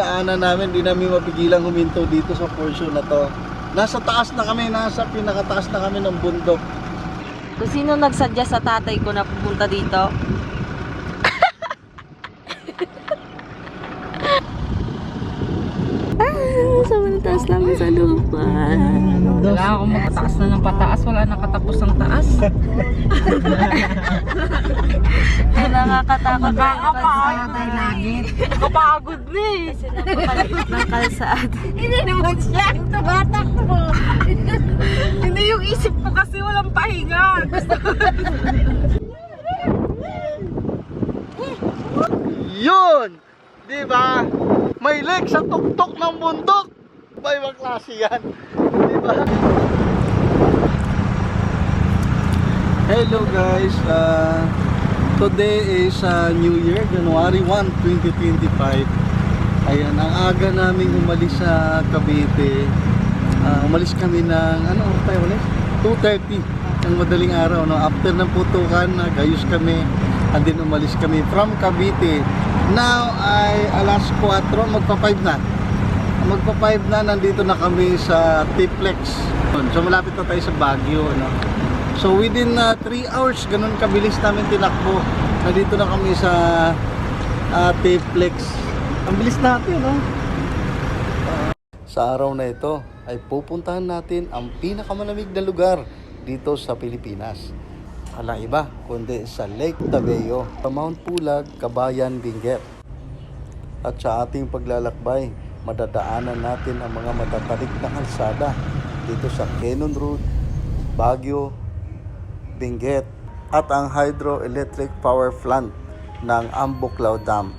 Daanan namin, di namin mapigilang huminto dito sa portion na to. Nasa taas na kami, nasa pinakataas na kami ng bundok. Kung sino nagsadya sa tatay ko na pupunta dito? Sa taas namin sa lupa. Wala akong magpataas na ng pataas. Wala nakatapos ng taas. Nakakatakot na yung Kapagod na eh. Kasi napakalikot ng kalsada. Hindi naman siya. Tumatakbo. Hindi yung isip ko kasi walang pahinga. Yun! Di ba? May lake sa tuktok ng bundok. Ba ibang klase yan? Di ba? Hello guys, today is New Year, January 1, 2025. Ayan, ang aga namin umalis sa Cavite. Umalis kami ng, ano tayo ulit? 2:30 ng madaling araw. No? After ng putukan, gayos kami. And then umalis kami from Cavite. Now ay alas 4, magpa-5 na. Magpa-5 na, nandito na kami sa Tiplex. So malapit na tayo sa Baguio. No? So within 3 hours, ganun kabilis namin tinakbo. Nandito na kami sa Tiplex. Ang bilis natin, no? Sa araw na ito ay pupuntahan natin ang pinakamalamig na lugar dito sa Pilipinas. Walang iba kundi sa Lake Tabeo, sa Mount Pulag, Kabayan, Benguet. At sa ating paglalakbay, madadaanan natin ang mga matatarik na kalsada dito sa Quezon Road, Baguio, Benguet at ang hydroelectric power plant ng Ambuclao Dam.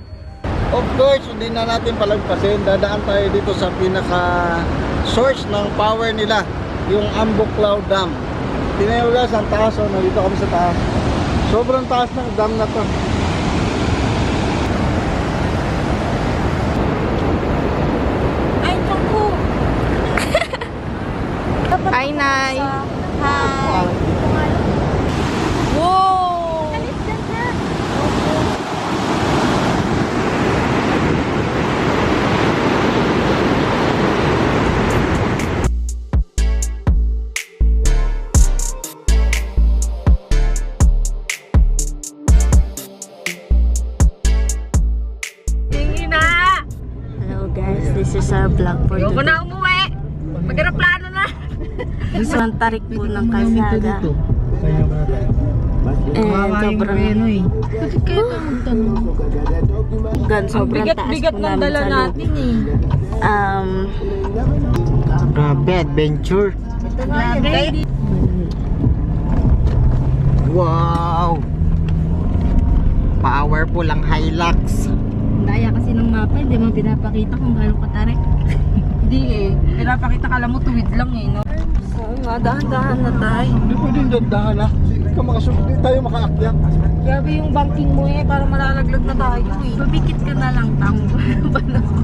Of course, hindi na natin palagpasin. Dadaan tayo dito sa pinaka-source ng power nila, yung Ambuclao Dam. Tingnan nyo guys, ang taas. Nandito kami sa taas. Sobrang taas ng dam na to. Ay, tungko! Hi, Nay! Hi! Wow! Hello guys, this is our vlog for Ayoko today. na umuwi. Mag-aeroplano na. Ang tarik po ng kalsada. Sobrang sobrang taas Bigat-bigat po ng namin dala sa natin eh. Grabe, adventure. Wow! Powerful ang Hilux. Daya kasi ng mapa, hindi mo pinapakita kung gaano katarik. Hindi eh. Pinapakita ka lang mo tuwid lang eh. No? Oo nga, dahan-dahan na tayo. Hindi pwedeng dandahan ha. Hindi ka makasunod, hindi tayo makaakyat. Grabe yung banking mo eh. Parang malalaglag na tayo eh. Pabikit ka na lang, tamo.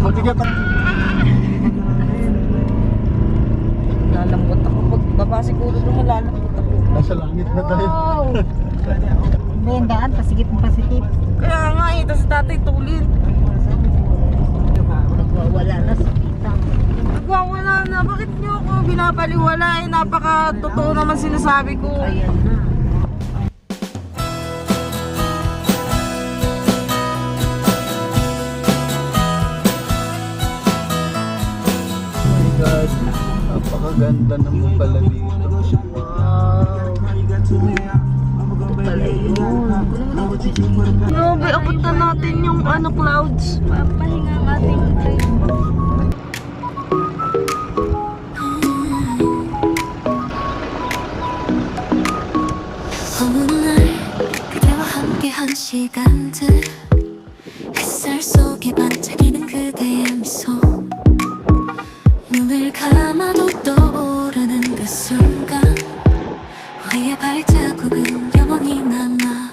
Mabigat ang... Lalambot ako. Pagbaba siguro doon malalambot ako. Nasa langit na tayo. Wow! May daan, pasigit mo pasikip. Kaya nga eh. Tapos tatay tulin. Nagwawala na sa kita. Nagwawala na. Bakit niyo ako binabaliwala eh? Napaka-totoo naman sinasabi ko. Ayan na. Oh my God. Napakaganda naman pala dito. Wow. Pala yun. Grabe, abot na natin yung clouds. Papahinga ang ating train. 어느 날 그대와 함께한 시간들 햇살 속에 반짝이는 그대의 미소 눈을 감아도 떠오르는 그 순간 우리의 발자국은 영원히 남아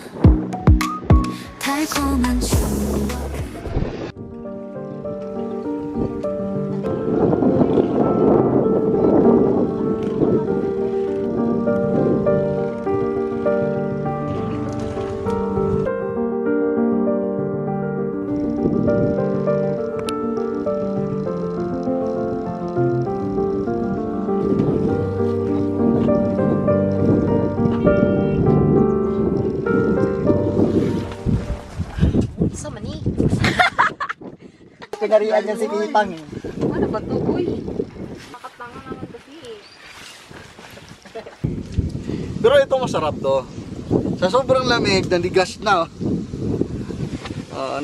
달콤한 추억 pinarian niya si Kitang. Ano ba to, uy? Makatanga naman kasi eh. Pero ito masarap to. Sa sobrang lamig, nanigas na.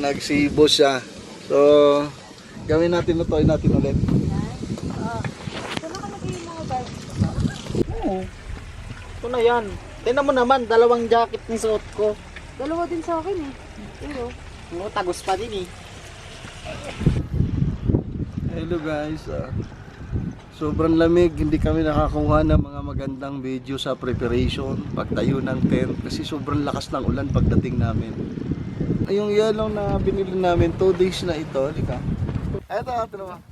Nagsibo siya. So, gawin natin, lutuin natin ulit. Oo. Ito na yan. Tingnan mo naman, dalawang jacket ni suot ko. Dalawa din sa akin eh. Pero, Oo, tagos pa din eh. Hello guys. Sobrang lamig, hindi kami nakakuha ng mga magandang video sa preparation, pagtayo ng tent kasi sobrang lakas ng ulan pagdating namin. Yung yellow na binili namin 2 days na ito, halika. Ito naman.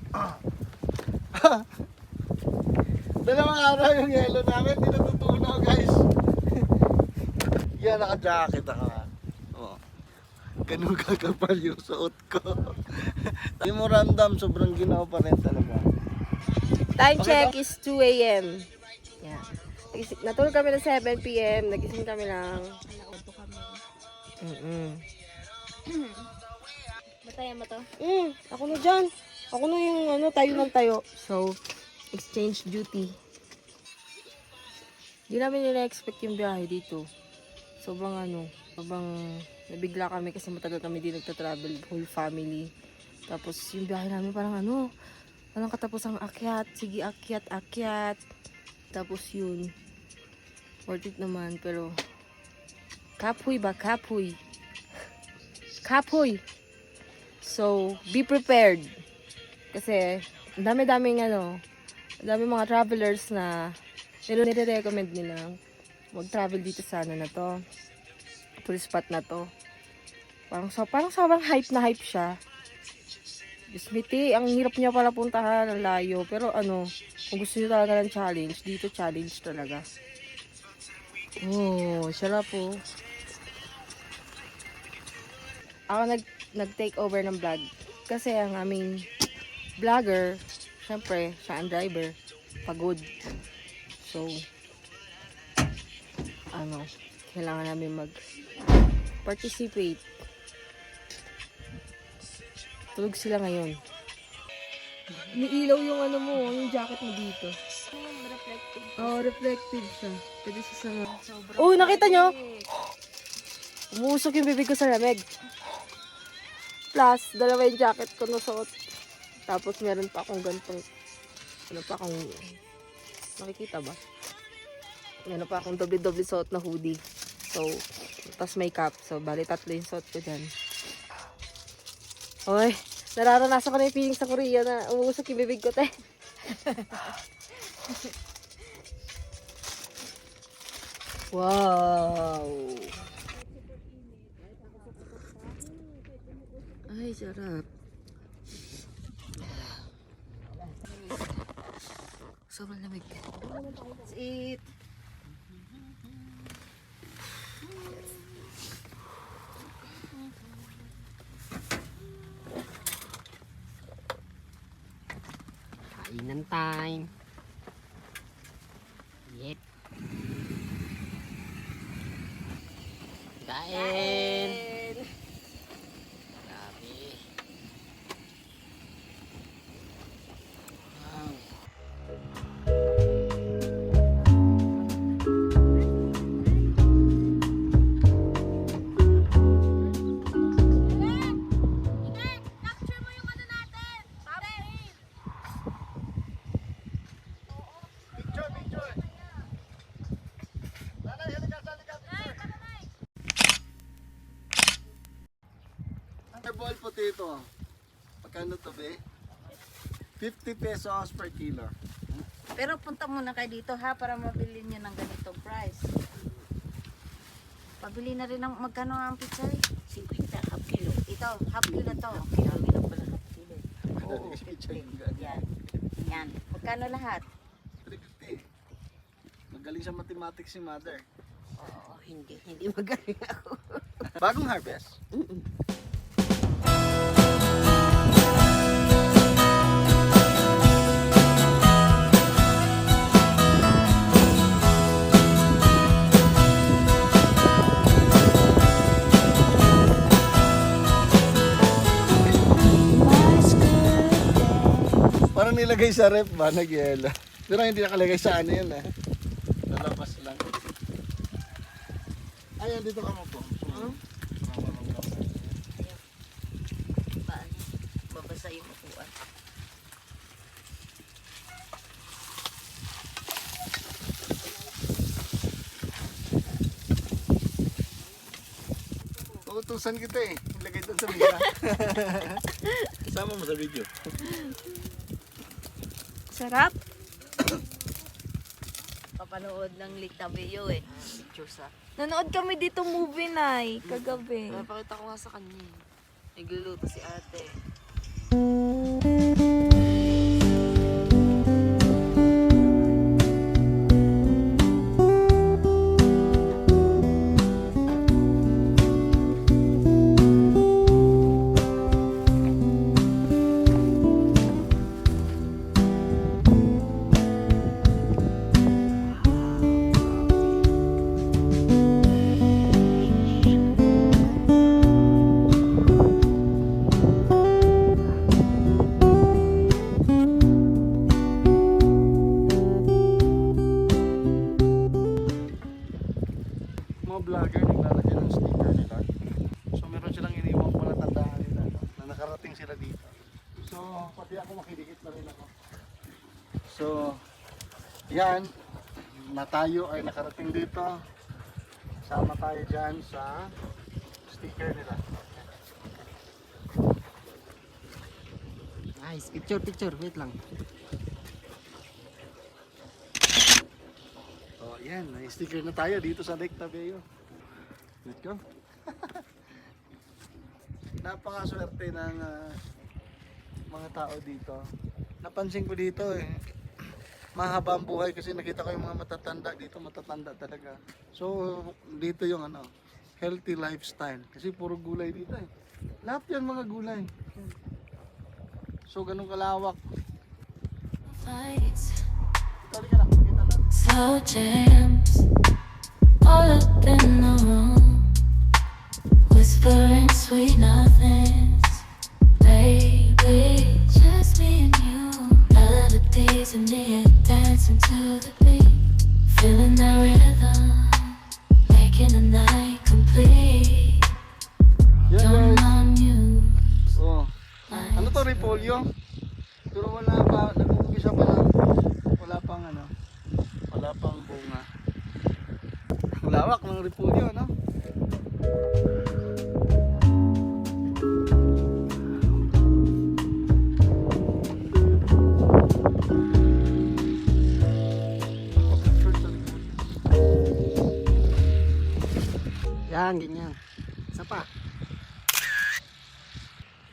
Dalawang araw yung yellow namin, hindi natutunaw guys. Yan, naka-jacket ako. Oh. Ganun kakapal yung suot ko. Hindi mo random, sobrang ginawa pa rin talaga. time check is 2 a.m. Yeah. Natulog kami ng 7 p.m. Nagising kami lang. Mataya mo to? Ako na dyan. Ako na yung tayo ng tayo. So, exchange duty. Di namin nila-expect yung biyahe dito. Sobrang nabigla kami kasi matagal kami di nagta-travel, whole family. Tapos yung biyahe namin parang walang katapos ang akyat. Sige, akyat. Tapos yun, worth it naman, pero kapoy ba? Kapoy. So, be prepared. Kasi, ang dami-daming mga travelers na nire-recommend nila mag-travel dito sa na to. Tourist spot na to. Parang sobrang hype na hype siya. Smiti, ang hirap niya pala puntahan, ang layo. Pero kung gusto niyo talaga ng challenge, dito challenge talaga. Oh, sarap po. Ako nag-take over ng vlog. Kasi ang aming vlogger, syempre, siya ang driver. Pagod. So, kailangan namin mag-participate. Tulog sila ngayon. Umiilaw yung yung jacket mo dito. Reflective. Reflective siya. Pwede siya sa nakita nyo? Umusok yung bibig ko sa lamig. Plus, dalawa yung jacket ko nasuot. Tapos meron pa akong gantong, nakikita ba? Meron pa akong doble-doble suot na hoodie. So, tapos may cap. So, bali 3 yung suot ko dyan. Oy, nararanasan ko na yung feeling sa Korea na umusok yung bibig ko, te. Wow! Ay, sarap. Sobrang lamig. Let's eat. Kainan time. Yep. Kain. Grabe. Wow. Boiled potato. Magkano to, be? 50 pesos per kilo. Pero punta muna kayo dito ha para mabili nyo ng ganito price. Pabili na rin ng magkano ang pizza? 50 half kilo. Ito, half kilo to. Kami lang pala half kilo. Oo, 50. Yan. Yan. Magkano lahat? 350. Magaling sa mathematics si mother. Oo, hindi magaling ako. Bagong harvest. My sky Parang nilagay sa ref ba, nagyelo. Pero hindi nakalagay sa ano yun Lalabas lang. Ayan, dito ka mo po. Babasa yung upuan. Uutusan kita ilagay doon sa mesa. Sama mo sa video. Sarap. Papanood ng Lake Tabeo Picture sa. Nanood kami dito movie na kagabi. Napakita ko nga sa kanya. Nagluluto si ate. Mga vlogger naglalagay ng sticker nila. So meron silang iniwang palatandaan nila na nakarating sila dito. So pati ako makidikit na rin ako. So yan, na tayo ay nakarating dito. Sama tayo dyan sa sticker nila. Nice, picture, wait lang. Oh, yan, may sticker na tayo dito sa Lake Tabeo. Let's go. Napakaswerte ng mga tao dito. Napansin ko dito mahaba ang buhay kasi nakita ko yung mga matatanda dito, matatanda talaga. So, dito yung healthy lifestyle. Kasi puro gulay dito Lahat yan mga gulay. So, ganun kalawak. Fights, Tali ka lang, makita lang. slow jams, all up in the room, whispering sweet nothings. Baby, just me and you. Melodies in the air, dancing to the beat, feeling that rhythm, making the night complete. Yan You're guys. my muse, Oh. my Ano to, repolyo? Pero wala pa, nag-uumpisa pa lang. Wala pang bunga. Lawak ng repolyo, no? Yan, ganyan. Isa pa.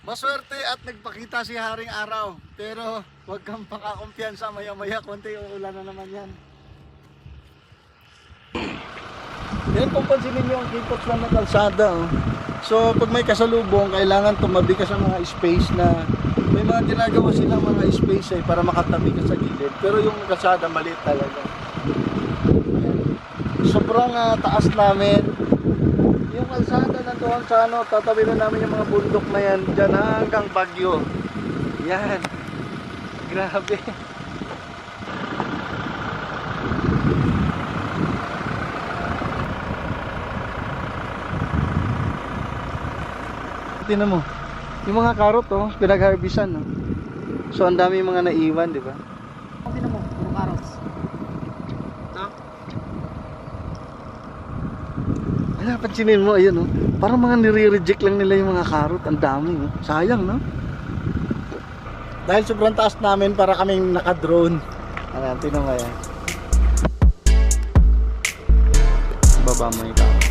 Maswerte at nagpakita si Haring Araw. Pero huwag kang pakakumpiyansa, maya-maya konti uulan na naman yan. Yan kung pansinin nyo ang kipot lang ng kalsada. So pag may kasalubong, kailangan tumabi ka sa mga space na may mga ginagawa silang mga space para makatabi ka sa gilid. Pero yung kalsada maliit talaga. Sobrang taas namin. Yung kalsada nandoon sa tatabi na namin yung mga bundok na yan dyan hanggang Bagyo. Yan. Grabe. Tingnan mo. Yung mga karot pinag-harvestan So ang dami yung mga naiwan, di ba? Tingnan mo, puro carrots. Wala, pansinin mo, ayun parang mga nire-reject lang nila yung mga karot. Ang dami, sayang, no? Dahil sobrang taas namin para kaming naka-drone. Tingnan mo yan. Baba mo yung camera.